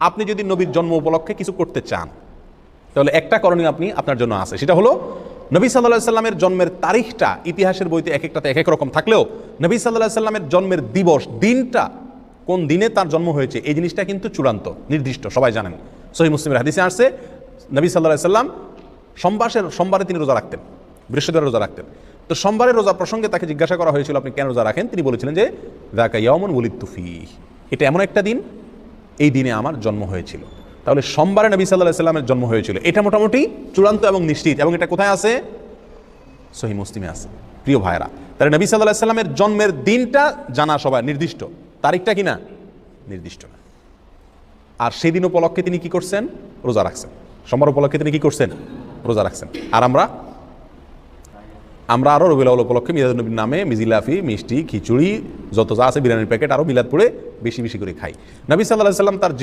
আপনি যদি নবীর জন্ম উপলক্ষে কিছু করতে চান, তাহলে একটা করণীয় আপনি আপনার জন্য আছে, সেটা হলো নবী সাল্লাল্লাহু আলাইহি সাল্লামের জন্মের তারিখটা ইতিহাসের বইতে এক একটাতে এক এক রকম থাকলেও নবী সাল্লাল্লাহু আলাইহি সাল্লামের জন্মের দিবস, দিনটা কোন দিনে তার জন্ম হয়েছে, এই জিনিসটা কিন্তু চূড়ান্ত নির্দিষ্ট, সবাই জানেন। সহিহ মুসলিমের হাদিসে আসছে নবী সাল্লাল্লাহু আলাইহি সাল্লাম সোমবারে তিনি রোজা রাখতেন, বৃহস্পতিবার রোজা রাখতেন। তো সোমবারের রোজা প্রসঙ্গে তাকে জিজ্ঞাসা করা হয়েছিল আপনি কেন রোজা রাখেন, তিনি বলেছিলেন যে যাকা ইয়াউমুন ওয়ালিদতু ফীহ, এটা এমন একটা দিন, এই দিনে আমার জন্ম হয়েছিল। তাহলে সোমবারে নবী সাল্লাল্লাহু আলাইহি সাল্লামের জন্ম হয়েছিল, এটা মোটামুটি চূড়ান্ত এবং নিশ্চিত, এবং এটা কোথায় আছে? সহিহ মুসলিমে আছে। প্রিয় ভাইরা, তাহলে নবী সাল্লাল্লাহু আলাইহি সাল্লামের জন্মের দিনটা জানা সবাই, নির্দিষ্ট, তারিখটা কিনা নির্দিষ্ট না। আর সেই দিন উপলক্ষে তিনি কি করছেন? রোজা রাখছেন। সোমবার উপলক্ষে তিনি কি করছেন? রোজা রাখছেন। আর আমরা আরও রবিউল আউয়াল উপলক্ষে মিলাদুন নবীর নামে মিজিলাফি, মিষ্টি, খিচুড়ি, যত যা আছে, বিরিয়ানির প্যাকেট, আরও মিলাদ পড়ে বেশি বেশি করে খাই। নবী সাল্লাল্লাহু আলাইহি সাল্লাম তার জীবন